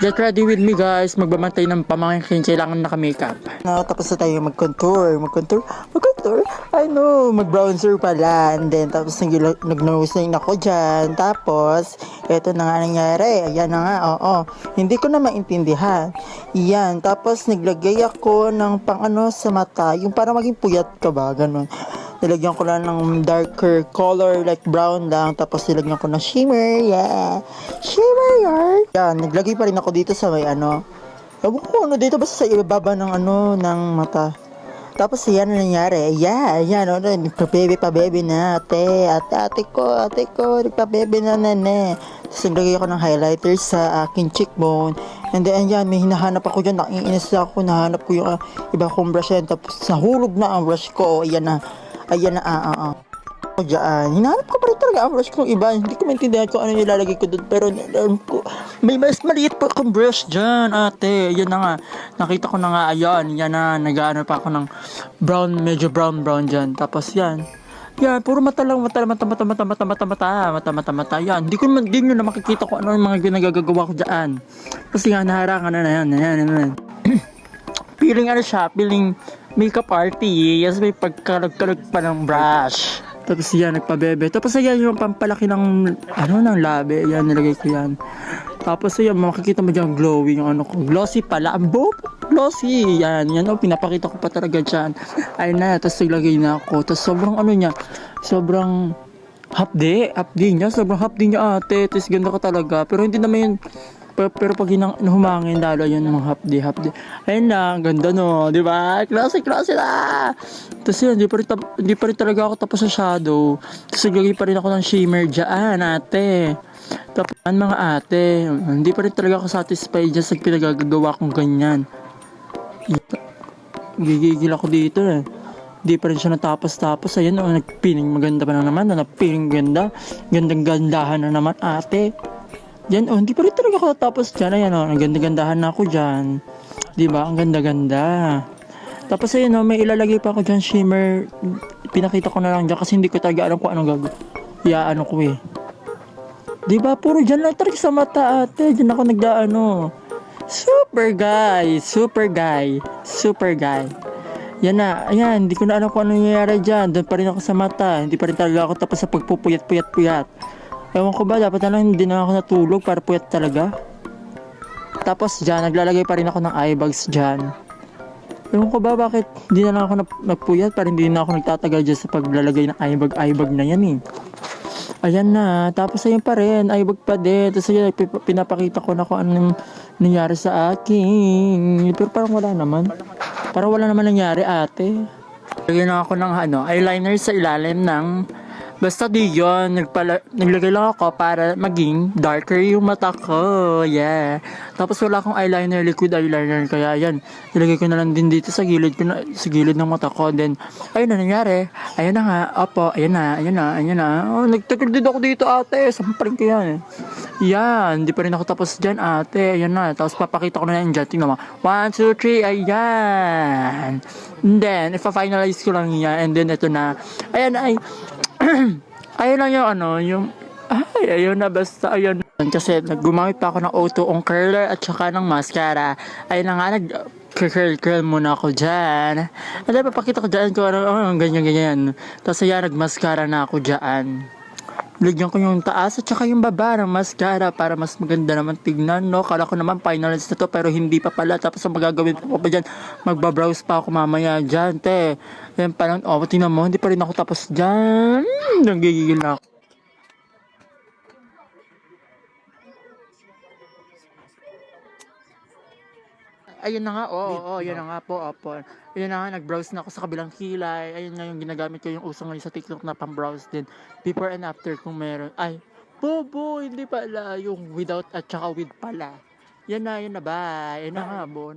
Get ready with me guys, magbabantay ng pamangkin, kailangan naka-makeup. Tapos na tayo mag-contour. I know, mag-bronzer pala. And then, tapos nag-nose ring ako dyan. Tapos, eto na nga nangyari. Ayan na nga, oo. Hindi ko na maintindihan. Yan, tapos naglagay ako ng pang-ano sa mata. Yung para maging puyat ka ba, ganun. Nilagyan ko lang ng darker color, like brown lang. Tapos nilagyan ko ng shimmer, yeah. Shimmer yarn. Yan, naglagay pa rin ako dito sa may ano. Ewan ko ano dito, basta sa ibaba ng ano, ng mata. Tapos yan na nangyari. Yeah, yan, ano, nagpa-baby na, ate ko, nagpa-baby na, nene. Tapos naglagay ako ng highlighter sa aking cheekbone. And then, yan, may hinahanap ako dyan, nakiinis ako, nahanap ko yung iba kong brush yan. Tapos nahulog na ang brush ko, ayan na, Diyan, hinahanap ko pa rin talaga ang brush kong iba. Hindi ko maintindihan kung ano nilalagay ko doon. Pero alam ko, may mas maliit pa akong brush dyan, ate. Yan na nga. Nakita ko na nga, ayan. Yan na, nag-ano pa ako ng brown, medyo brown dyan. Tapos yan. Yan, puro mata lang, mata. Yan, hindi nyo na makikita ko ano yung mga ginagagawa ko dyan. Kasi nga, naharangan na yan. Feeling ano siya, feeling makeup arty. Yes, may pagkalog-kalog pa ng brush. Tapos yan, nagpabebe. Tapos ayan yung pampalaki ng, ng labi. Ayan, nilagay ko yan. Tapos ayan, makikita mo dyan glowing yung ano ko. Glossy pala. Ang glossy. Yan, pinapakita ko pa talaga dyan. Ayun na, tapos naglagay na ako. Tapos sobrang sobrang hapdi niya. Sobrang hapdi niya ate. Tapos ganda ko talaga. Pero hindi naman yun, pero pag humangin lalo yun ng hapdi. Ayun na, ganda no, di ba? Klase na. Tapos yun, hindi pa rin talaga ako tapos sa shadow. Tapos naglagay pa rin ako ng shimmer dyan, ate. Tapos mga ate, hindi pa rin talaga ako satisfied dyan sa pinagagawa kong ganyan. Gigigil ako dito eh. Hindi pa rin siya natapos. Ayan o, nagpiling maganda pa na naman. Nagpiling ganda. Gandang-gandahan na naman, ate. Yan, hindi pa rin talaga ako natapos dyan. Ayan, naganda-gandahan na ako dyan. Diba? Ang ganda-ganda. Tapos, ayan, may ilalagay pa ako dyan, shimmer. Pinakita ko na lang dyan kasi hindi ko talaga alam kung anong gagawin. Ano ko eh. Diba? Puro dyan lang talaga sa mata, ate. Dyan ako Super guy. Yan na. Ayan, hindi ko na alam kung anong nangyayari dyan. Doon pa rin ako sa mata. Hindi pa rin talaga ako tapos sa pagpupuyat. Ewan ko ba, dapat na lang hindi na ako natulog para puyat talaga. Tapos dyan, naglalagay pa rin ako ng eye bags dyan. Ewan ko ba, bakit hindi na lang ako nagpuyat para hindi na ako nagtatagal dyan sa paglalagay ng eye bag na yan eh. Ayan na, tapos ayun pa rin, eye bag pa din. Tapos ayun, pinapakita ko na kung anong nangyari sa akin. Pero parang wala naman. Parang wala naman nangyari, ate. Lagyan na ako ng eyeliner sa ilalim ng basta di yun, naglagay lang ako para maging darker yung mata ko, yeah. Tapos wala akong eyeliner, liquid eyeliner, kaya yan, nilagay ko na lang din dito sa gilid ng mata ko. Then, ayun na nangyari, ayun na nga, opo, ayun na, nagtagal din ako dito ate, sampaling ko yan. Yan, hindi pa rin ako tapos dyan ate, ayun na, tapos papakita ko na yan dyan, tingnan mo, 1, 2, 3, ayan. And then, ipa-finalize ko lang yan, and then ito na, ayan ay, ayun lang ayun na basta, ayun. Kasi gumamit pa ako ng O2 curler at saka ng mascara. Ayun na nga, curl muna ako dyan. At papakita ko dyan kung ganyan. Tapos ayan, nag-mascara na ako dyan. Lagyan ko yung taas at saka yung baba ng mascara para mas maganda naman tignan, no? Kala ko naman finalize na to pero hindi pa pala. Tapos ang magagawin ko pa dyan, magbabrowse pa ako mamaya dyan, te. Yan parang, tingnan mo, hindi pa rin ako tapos dyan. Nanggigigil na ako. Ayun na nga, yun na nga po, opo. Ayun na nga, nag-browse na ako sa kabilang kilay. Ayun nga yung ginagamit ko yung uso ngayon sa TikTok na pang-browse din. Before and after kung meron. Ay, bobo, hindi pala. Yung without at saka with pala. Yan na ba? Yan na nga, bo.